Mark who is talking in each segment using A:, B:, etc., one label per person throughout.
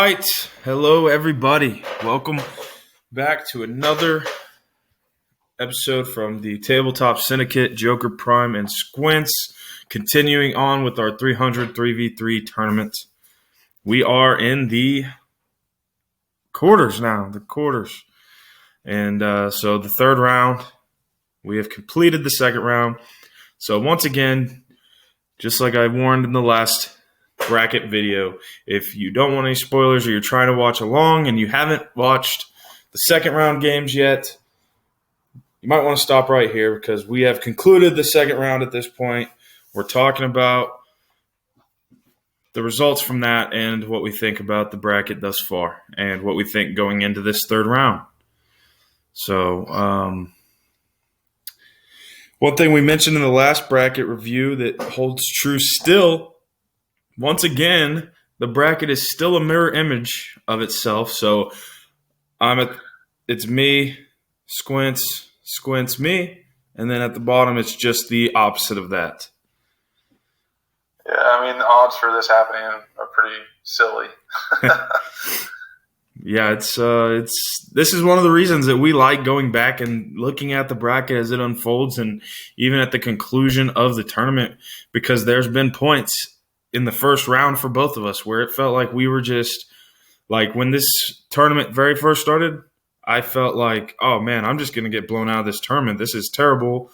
A: right. Hello, everybody. Welcome back to another episode from the Tabletop Syndicate, Joker Prime, and Squints. Continuing on with our 300 3v3 tournament. We are in the quarters now, And so the third round, we have completed the second round. So once again, just like I warned in the last bracket video, if you don't want any spoilers or you're trying to watch along and you haven't watched the second round games yet, you might want to stop right here because we have concluded the second round at this point. We're talking about the results from that and what we think about the bracket thus far and what we think going into this third round. So, one thing we mentioned in the last bracket review that holds true still, once again, the bracket is still a mirror image of itself. So it's me, Squints, me, and then at the bottom it's just the opposite of that.
B: Yeah, I mean the odds for this happening are pretty silly.
A: Yeah, this is one of the reasons that we like going back and looking at the bracket as it unfolds and even at the conclusion of the tournament, because there's been points in the first round for both of us where it felt like we were just like, when this tournament very first started, I felt like, oh man, I'm just going to get blown out of this tournament. This is terrible.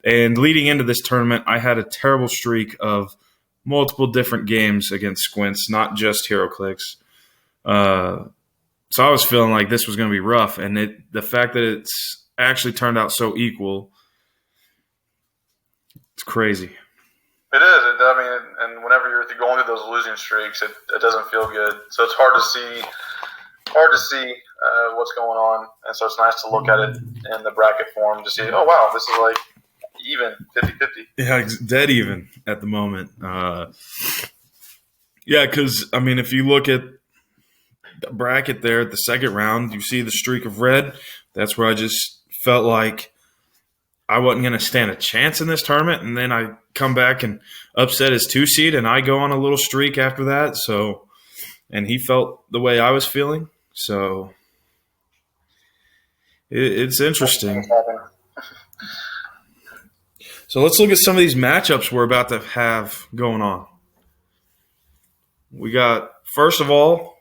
A: And leading into this tournament, I had a terrible streak of multiple different games against Squints, not just Heroclix. So I was feeling like this was going to be rough, and the fact that it's actually turned out so equal, it's crazy.
B: It is. I mean, and whenever you're going through those losing streaks, it doesn't feel good. So it's hard to see what's going on, and so it's nice to look at it in the bracket form to see, oh wow, this is like even 50-50.
A: Yeah, it's dead even at the moment. Yeah, because I mean, if you look at the bracket there at the second round, you see the streak of red. That's where I just felt like I wasn't going to stand a chance in this tournament, and then I come back and upset his 2-seed, and I go on a little streak after that. So, and he felt the way I was feeling. So it's interesting. So let's look at some of these matchups we're about to have going on. We got, first of all,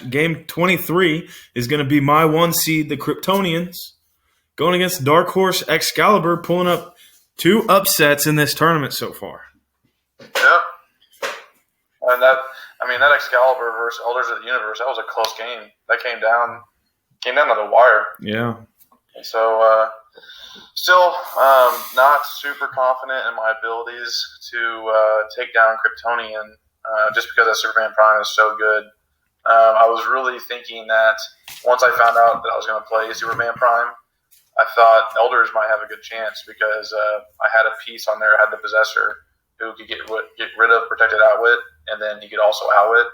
A: game 23 is going to be my 1 seed, the Kryptonians, going against Dark Horse Excalibur, pulling up 2 upsets in this tournament so far.
B: Yep. And that Excalibur versus Elders of the Universe, that was a close game. That came down to the wire.
A: Yeah.
B: And so, still not super confident in my abilities to take down Kryptonian just because that Superman Prime is so good. I was really thinking that once I found out that I was going to play Superman Prime, I thought Elders might have a good chance because I had a piece on there, I had the Possessor, who could get rid of Protected Outwit, and then he could also outwit,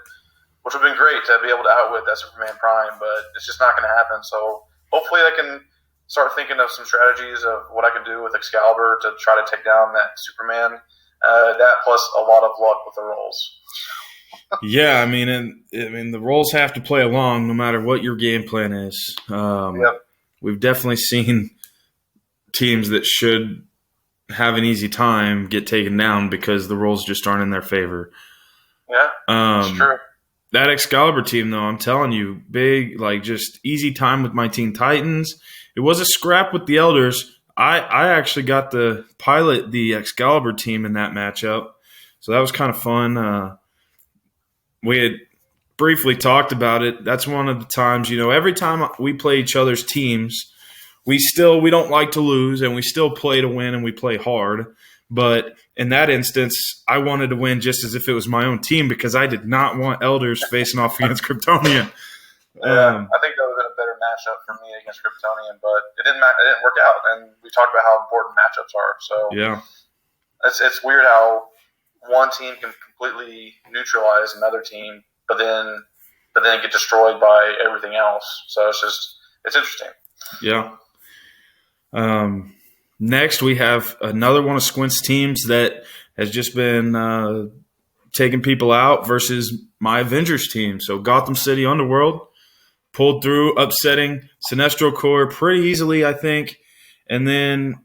B: which would have been great to be able to outwit that Superman Prime, but it's just not going to happen. So hopefully I can start thinking of some strategies of what I can do with Excalibur to try to take down that Superman. That plus a lot of luck with the rolls.
A: Yeah, I mean, the roles have to play along no matter what your game plan is.
B: Yep.
A: We've definitely seen teams that should have an easy time get taken down because the roles just aren't in their favor.
B: Yeah, that's true.
A: That Excalibur team, though, I'm telling you, big, like just easy time with my Teen Titans. It was a scrap with the Elders. I actually got to pilot the Excalibur team in that matchup, so that was kind of fun. We had briefly talked about it. That's one of the times, every time we play each other's teams, we don't like to lose, and we still play to win, and we play hard. But in that instance, I wanted to win just as if it was my own team because I did not want Elders facing off against Kryptonian.
B: Yeah, I think that would have been a better matchup for me against Kryptonian, but it didn't work out. And we talked about how important matchups are. So
A: yeah,
B: it's weird how one team can completely neutralize another team, but then get destroyed by everything else. So it's interesting.
A: Yeah. Next, we have another one of Squint's teams that has just been taking people out versus my Avengers team. So Gotham City Underworld pulled through, upsetting Sinestro Corps pretty easily, I think. And then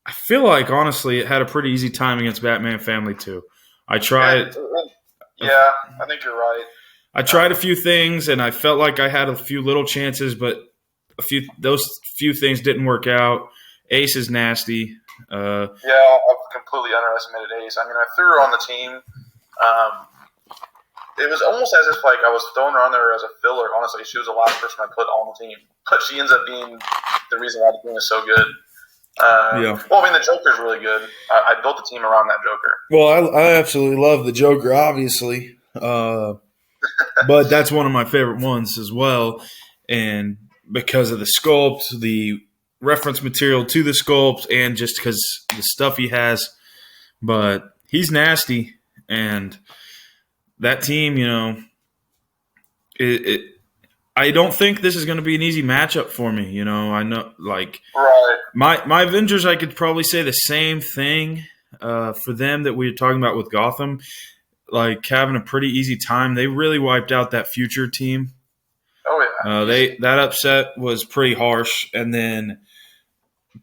A: I feel like, honestly, it had a pretty easy time against Batman Family, too. I tried.
B: Yeah, I think you're right.
A: I tried a few things, and I felt like I had a few little chances, but those few things didn't work out. Ace is nasty.
B: Yeah, I've completely underestimated Ace. I mean, I threw her on the team. It was almost as if I was throwing her on there as a filler. Honestly, she was the last person I put on the team, but she ends up being the reason why the team is so good.
A: Yeah.
B: Well, I mean, the Joker's really good. I built the team around that Joker.
A: Well, I absolutely love the Joker, obviously. But that's one of my favorite ones as well. And because of the sculpt, the reference material to the sculpt, and just because the stuff he has. But he's nasty. And that team, I don't think this is going to be an easy matchup for me. I know,
B: right.
A: My Avengers, I could probably say the same thing for them that we were talking about with Gotham. Like having a pretty easy time. They really wiped out that Future team.
B: Oh yeah.
A: That upset was pretty harsh, and then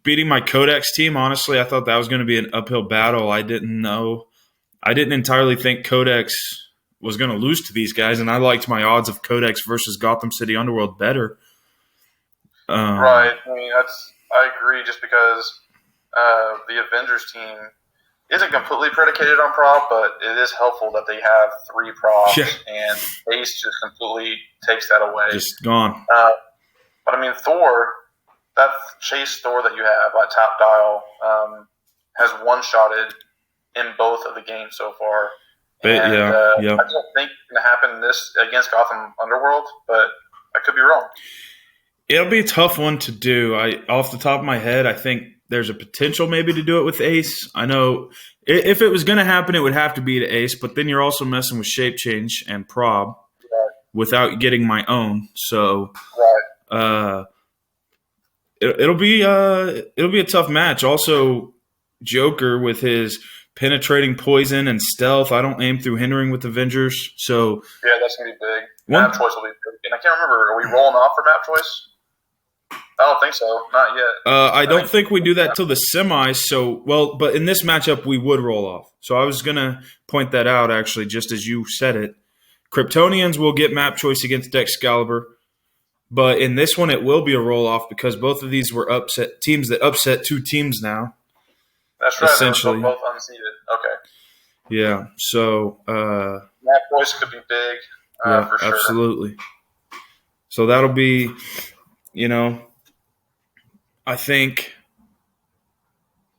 A: beating my Codex team. Honestly, I thought that was going to be an uphill battle. I didn't entirely think Codex was going to lose to these guys, and I liked my odds of Codex versus Gotham City Underworld better.
B: Right. I mean, I agree. Just because the Avengers team isn't completely predicated on prop, but it is helpful that they have 3 props, and Ace just completely takes that away.
A: Just gone.
B: But I mean, Thor, that Chase Thor that you have at Top Dial has one-shotted in both of the games so far. And, I don't think it's going to happen this against Gotham Underworld, but I could be wrong.
A: It'll be a tough one to do. Off the top of my head, I think there's a potential maybe to do it with Ace. I know if it was going to happen, it would have to be to Ace, but then you're also messing with Shape Change and Prob without getting my own. So it'll be a tough match. Also, Joker with his penetrating poison and stealth. I don't aim through hindering with Avengers. So
B: yeah, that's going to be big. Map choice will be big. And I can't remember, are we rolling off for map choice? I don't think so. Not yet.
A: I don't think we do that till the semis. So, but in this matchup, we would roll off. So I was going to point that out, actually, just as you said it. Kryptonians will get map choice against Excalibur. But in this one, it will be a roll-off because both of these were upset teams that upset 2 teams now.
B: That's right.
A: Essentially.
B: They're both unseeded. Okay.
A: Yeah. So
B: map choice could be big. For sure.
A: Absolutely. So that'll be, I think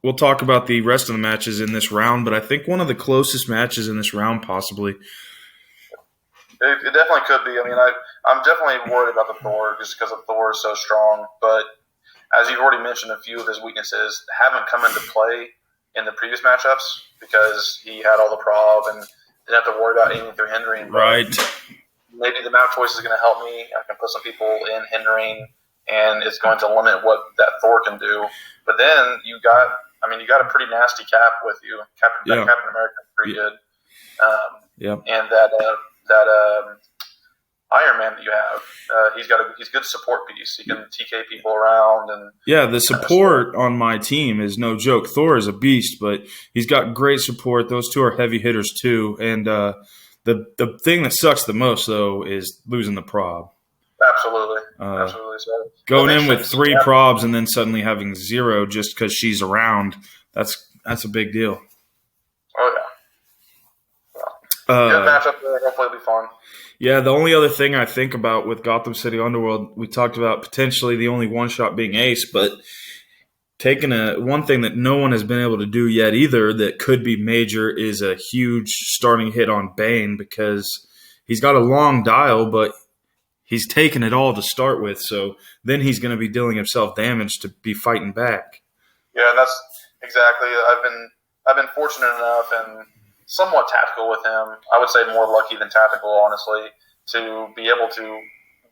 A: we'll talk about the rest of the matches in this round, but I think one of the closest matches in this round, possibly.
B: It definitely could be. I mean, I'm definitely worried about the Thor just because Thor is so strong. But as you've already mentioned, a few of his weaknesses haven't come into play in the previous matchups because he had all the prob and didn't have to worry about aiming through hindering.
A: Right.
B: Maybe the map choice is going to help me. I can put some people in hindering, and it's going to limit what that Thor can do. But then you got a pretty nasty Cap with you. Captain America is pretty good. And that Iron Man that you have, he's a good support piece. He can TK people around and
A: the support on my team is no joke. Thor is a beast, but he's got great support. Those 2 are heavy hitters too, and the thing that sucks the most though is losing the prob.
B: Absolutely. So
A: going in with 3 probs and then suddenly having 0 just because she's around. That's a big deal.
B: Oh yeah. Good matchup there. Hopefully it'll be fun.
A: Yeah, the only other thing I think about with Gotham City Underworld, we talked about potentially the only one-shot being Ace, but taking one thing that no one has been able to do yet either that could be major is a huge starting hit on Bane because he's got a long dial, but he's taken it all to start with, so then he's going to be dealing himself damage to be fighting back.
B: Yeah, and that's exactly. I've been fortunate enough and somewhat tactical with him. I would say more lucky than tactical, honestly, to be able to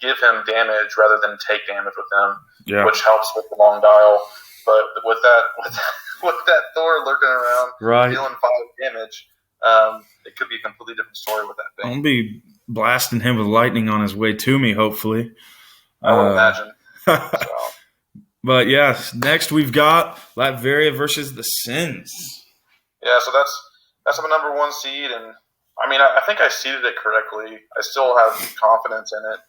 B: give him damage rather than take damage with him, which helps with the long dial. But with that Thor lurking around, dealing 5 damage, it could be a completely different story with that thing.
A: I'll be blasting him with lightning on his way to me, hopefully.
B: I would imagine. So.
A: But yeah, next we've got Latveria versus the Sins.
B: Yeah, so that's my number 1 seed, and I mean, I think I seeded it correctly. I still have confidence in it,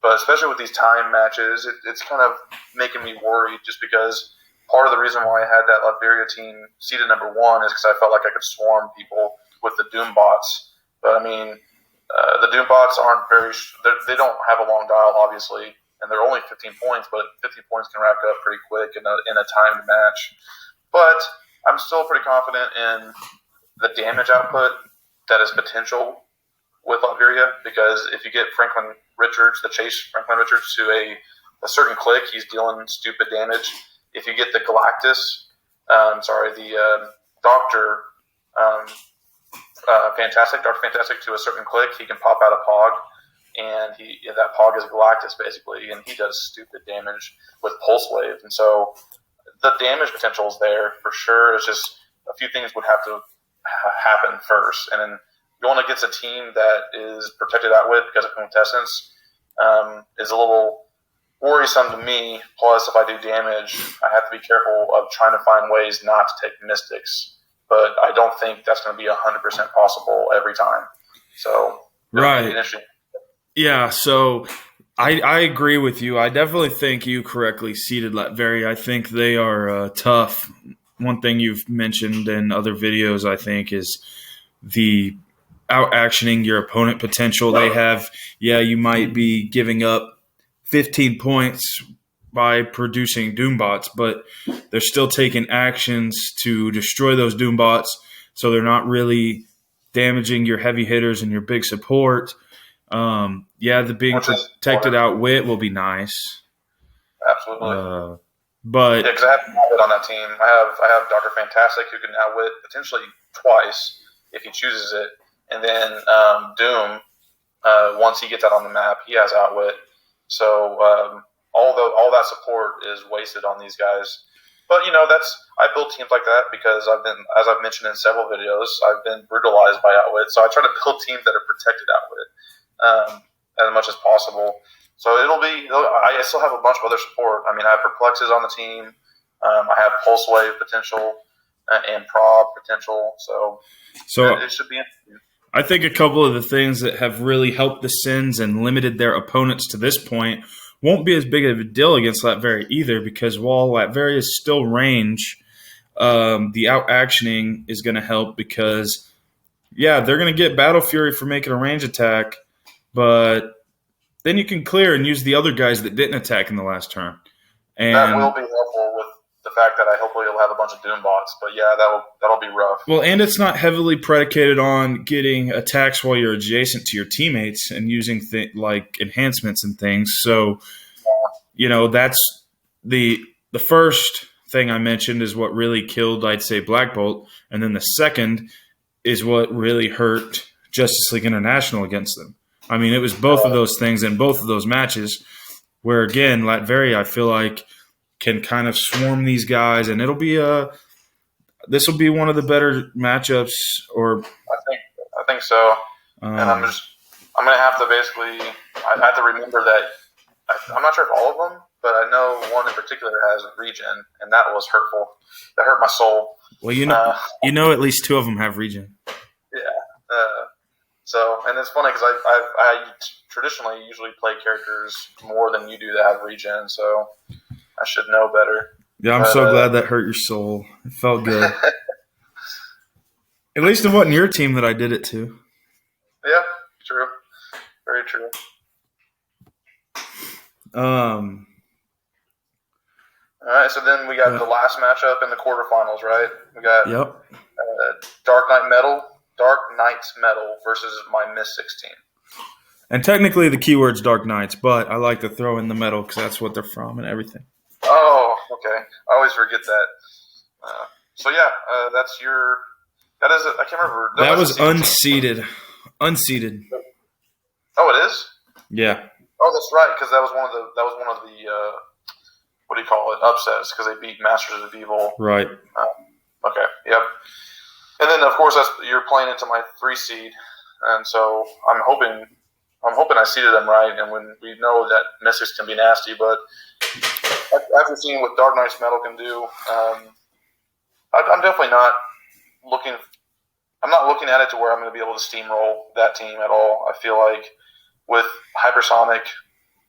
B: but especially with these time matches, it's kind of making me worried just because part of the reason why I had that Latveria team seeded number 1 is because I felt like I could swarm people with the Doom bots. But I mean, the Doom bots aren't they don't have a long dial, obviously, and they're only 15 points, but 15 points can rack up pretty quick in a timed match. But I'm still pretty confident in the damage output that is potential with Latveria, because if you get Franklin Richards, the Chase Franklin Richards, to a certain click, he's dealing stupid damage. If you get the Galactus, the Doctor Fantastic to a certain click, he can pop out a Pog, and that Pog is Galactus basically, and he does stupid damage with Pulse Wave, and so the damage potential is there for sure. It's just a few things would have to happen first, and then going against a team that is protected out with because of Quintessence is a little worrisome to me. Plus, if I do damage, I have to be careful of trying to find ways not to take Mystics, but I don't think that's going to be 100% possible every time. So,
A: right. Yeah, so I agree with you. I definitely think you correctly seeded Latveria. I think they are tough. One thing you've mentioned in other videos, I think, is the out-actioning your opponent potential they have. Yeah, you might be giving up 15 points by producing Doombots, but they're still taking actions to destroy those Doombots, so they're not really damaging your heavy hitters and your big support. The being protected outwit will be nice.
B: Absolutely.
A: But
B: because I have outwit on that team. I have Dr. Fantastic, who can outwit potentially twice if he chooses it, and then Doom, once he gets out on the map, he has outwit. So all that support is wasted on these guys. But I build teams like that because as I've mentioned in several videos, I've been brutalized by outwit. So I try to build teams that are protected outwit as much as possible. So I still have a bunch of other support. I mean, I have Perplexes on the team. I have Pulse Wave potential and Prob potential. So it should be interesting.
A: I think a couple of the things that have really helped the Sins and limited their opponents to this point won't be as big of a deal against Latveria either, because while Latveria is still range, the out-actioning is going to help because, they're going to get Battle Fury for making a range attack, but then you can clear and use the other guys that didn't attack in the last turn. And
B: that will be helpful with the fact that I hopefully will have a bunch of Doom bots, but that'll be rough.
A: Well, and it's not heavily predicated on getting attacks while you're adjacent to your teammates and using like enhancements and things. So, that's the first thing I mentioned is what really killed, I'd say, Black Bolt, and then the second is what really hurt Justice League International against them. I mean, it was both of those things in both of those matches where, again, Latveria, I feel like, can kind of swarm these guys, and this will be one of the better matchups. Or
B: I think so. And I'm going to have to I have to remember that I'm not sure if all of them, but I know one in particular has regen, and that was hurtful. That hurt my soul.
A: Well, at least 2 of them have regen.
B: Yeah. So, and it's funny because I traditionally usually play characters more than you do that have regen, so I should know better.
A: Yeah, I'm so glad that hurt your soul. It felt good. At least it wasn't your team that I did it to.
B: Yeah, true. Very true. All right, so then we got the last matchup in the quarterfinals, right? We got Dark Knight's Metal versus my Mystics team.
A: And technically the keyword's Dark Knights, but I like to throw in the metal because that's what they're from and everything.
B: Oh, okay. I always forget that. That's your – that is – I can't remember.
A: That was unseeded. Unseeded.
B: Oh, it is?
A: Yeah.
B: Oh, that's right, because that was one of the upsets, because they beat Masters of Evil.
A: Right.
B: Okay, yep. And then, of course, you're playing into my 3 seed, and so I'm hoping I seeded them right. And when we know that Mystics can be nasty, but after seeing what Dark Knight's Metal can do, I'm definitely not looking. I'm not looking at it to where I'm going to be able to steamroll that team at all. I feel like with Hypersonic,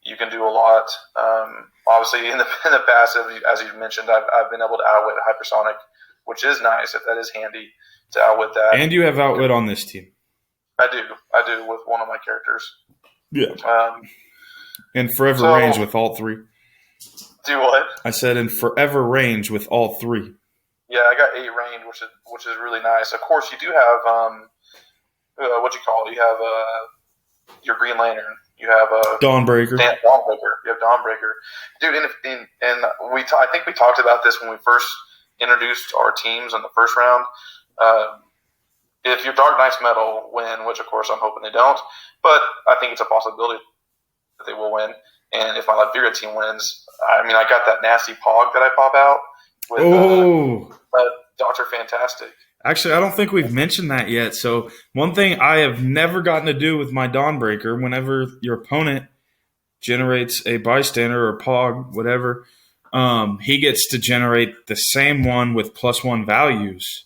B: you can do a lot. Obviously, in the past, as you mentioned, I've been able to outwit Hypersonic, which is nice if that is handy to outwit that.
A: And you have outwit on this team.
B: I do with one of my characters.
A: Yeah. And forever range with all 3.
B: Do what?
A: I said in forever range with all 3.
B: Yeah, I got 8 range, which is really nice. Of course, you do have what you call it? You have your Green Lantern. You have
A: Dawnbreaker.
B: Dawnbreaker. You have Dawnbreaker, dude. And I think we talked about this when we first introduced our teams in the first round. If your Dark Knight's Metal win, which of course I'm hoping they don't, but I think it's a possibility that they will win. And if my Latveria team wins, I mean, I got that nasty Pog that I pop out with Dr. Fantastic.
A: Actually, I don't think we've mentioned that yet. So one thing I have never gotten to do with my Dawnbreaker, whenever your opponent generates a bystander or Pog, whatever, he gets to generate the same one with +1 values.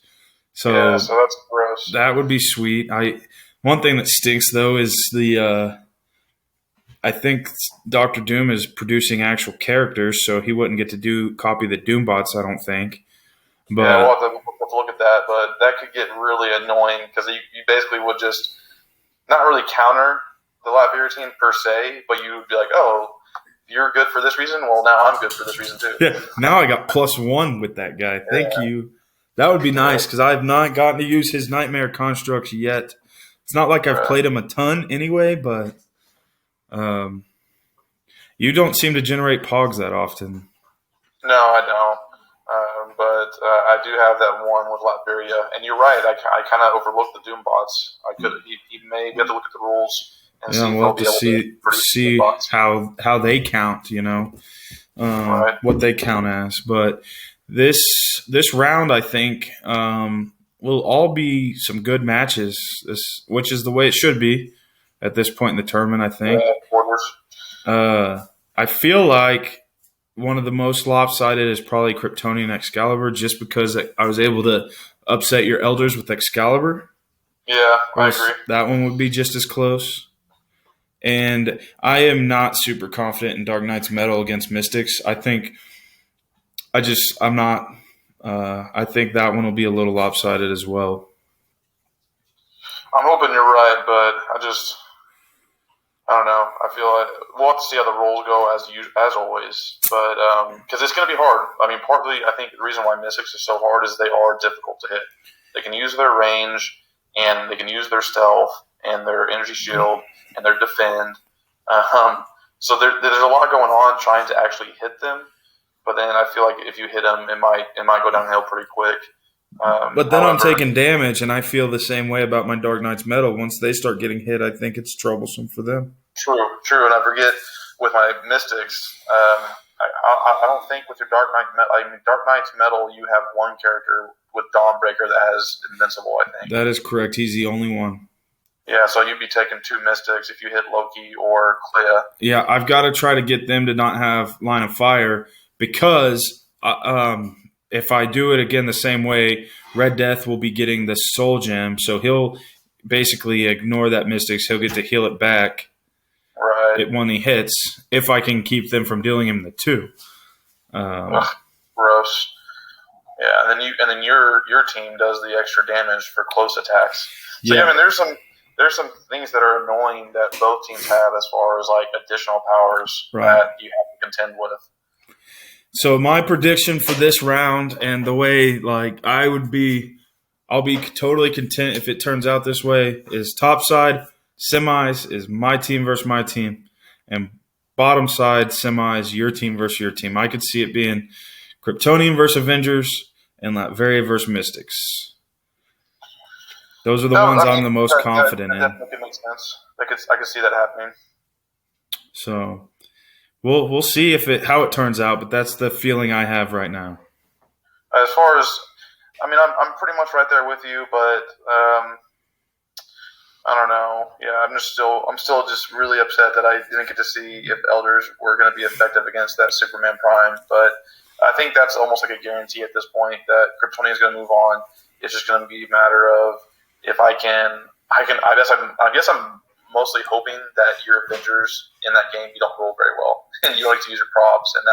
A: So
B: that's gross.
A: That would be sweet. One thing that stinks though is I think Dr. Doom is producing actual characters, so he wouldn't get to copy the Doombots, I don't think. But
B: yeah, we'll have to look at that, but that could get really annoying because you basically would just not really counter the Latveria team per se, but you would be like, oh, you're good for this reason? Well, now I'm good for this reason too.
A: Yeah, now I got +1 with that guy. Thank you. That would be nice because I have not gotten to use his Nightmare constructs yet. It's not like I've played him a ton anyway, but you don't seem to generate Pogs that often.
B: No, I don't. But I do have that one with Latveria, and you're right. I kind of overlooked the Doombots. I could. He may have to look at the rules and see.
A: We'll have to see how they count. What they count as. But this round, I think, will all be some good matches. Which is the way it should be at this point in the tournament. I think. I feel like one of the most lopsided is probably Kryptonian Excalibur, just because I was able to upset your Elders with Excalibur.
B: Yeah, I agree.
A: That one would be just as close. And I am not super confident in Dark Knight's Metal against Mystics. I think I'm not. I think that one will be a little lopsided as well.
B: I'm hoping you're right, but I don't know. I feel like we'll have to see how the rolls go as always, but because it's going to be hard. I mean, partly I think the reason why Mystics is so hard is they are difficult to hit. They can use their range, and they can use their stealth and their energy shield and their defend. So there's a lot going on trying to actually hit them. But then I feel like if you hit them, it might go downhill pretty quick.
A: But then I'm taking damage, and I feel the same way about my Dark Knight's Metal. Once they start getting hit, I think it's troublesome for them.
B: True, and I forget with my Mystics, I don't think with your Dark Knight Metal, I mean, Dark Knight's Metal, you have one character with Dawnbreaker that has Invincible, I think.
A: That is correct. He's the only one.
B: Yeah, so you'd be taking 2 Mystics if you hit Loki or Clea.
A: Yeah, I've got to try to get them to not have line of fire because if I do it again the same way, Red Death will be getting the Soul Gem, so he'll basically ignore that Mystics. He'll get to heal it back when he hits, if I can keep them from dealing him the 2.
B: Gross. Yeah, and then your team does the extra damage for close attacks. So yeah, I mean, there's some things that are annoying that both teams have as far as like additional powers that you have to contend with.
A: So my prediction for this round and the way I'll be totally content if it turns out this way is top side semis is my team versus my team, and bottom side semis your team versus your team. I could see it being Kryptonian versus Avengers and Latveria versus Mystics. Those are the ones I'm the most confident in.
B: That definitely makes sense. I could see that happening.
A: So we'll see how it turns out, but that's the feeling I have right now.
B: As far as I mean, I'm pretty much right there with you, but I don't know. Yeah, I'm still just really upset that I didn't get to see if elders were going to be effective against that Superman Prime. But I think that's almost like a guarantee at this point that Kryptonian is going to move on. It's just going to be a matter of if I can. I guess I'm mostly hoping that your Avengers in that game you don't roll very well and you like to use your props, and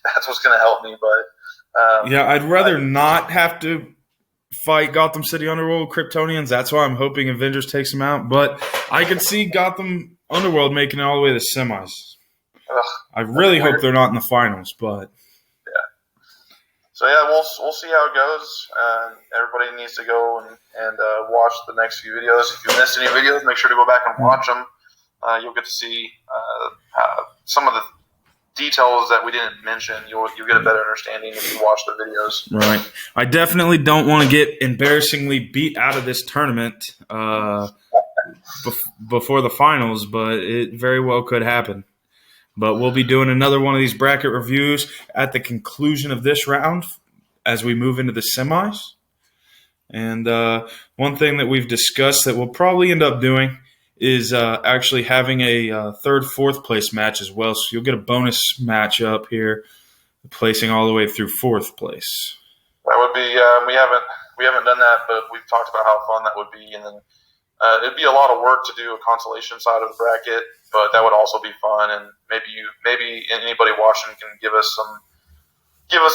B: that's what's going to help me. But
A: yeah, I'd rather not have to fight Gotham City Underworld Kryptonians. That's why I'm hoping Avengers takes them out. But I could see Gotham Underworld making it all the way to the semis. I really hope they're not in the finals, but
B: yeah. So yeah, we'll see how it goes. Everybody needs to go and watch the next few videos. If you missed any videos, make sure to go back and watch them. You'll get to see some of the details that we didn't mention. You'll get a better understanding if you watch the videos.
A: Right. I definitely don't want to get embarrassingly beat out of this tournament before the finals, but it very well could happen. But we'll be doing another one of these bracket reviews at the conclusion of this round as we move into the semis. And one thing that we've discussed that we'll probably end up doing is actually having a third, fourth place match as well. So you'll get a bonus matchup here, placing all the way through fourth place.
B: That would be we haven't done that, but we've talked about how fun that would be, and then it'd be a lot of work to do a consolation side of the bracket, but that would also be fun. And maybe anybody watching can give us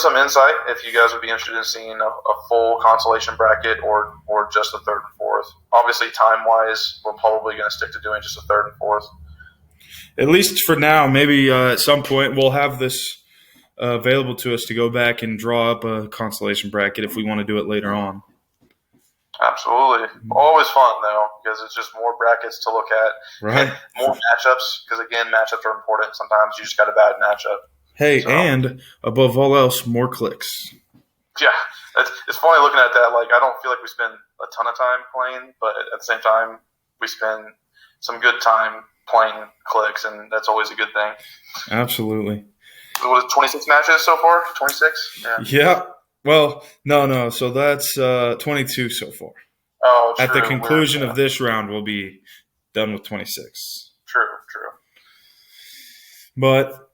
B: some insight if you guys would be interested in seeing a full consolation bracket or just a third and fourth. Obviously, time-wise, we're probably going to stick to doing just a third and fourth.
A: At least for now. Maybe at some point we'll have this available to us to go back and draw up a consolation bracket if we want to do it later on.
B: Absolutely. Always fun, though, because it's just more brackets to look at.
A: Right.
B: More matchups, because, again, matchups are important. Sometimes you just got a bad matchup.
A: Hey, so, and above all else, more clicks.
B: Yeah, it's funny looking at that. Like, I don't feel like we spend a ton of time playing, but at the same time, we spend some good time playing clicks, and that's always a good thing.
A: Absolutely.
B: What is 26 matches so far? 26?
A: Yeah. Well, no. So that's 22 so far.
B: Oh, true.
A: At the conclusion of this round, we'll be done with 26.
B: True.
A: But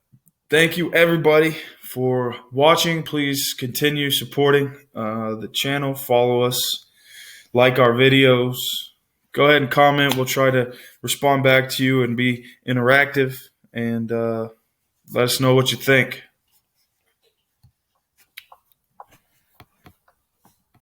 A: thank you, everybody, for watching. Please continue supporting the channel. Follow us. Like our videos. Go ahead and comment. We'll try to respond back to you and be interactive. And let us know what you think.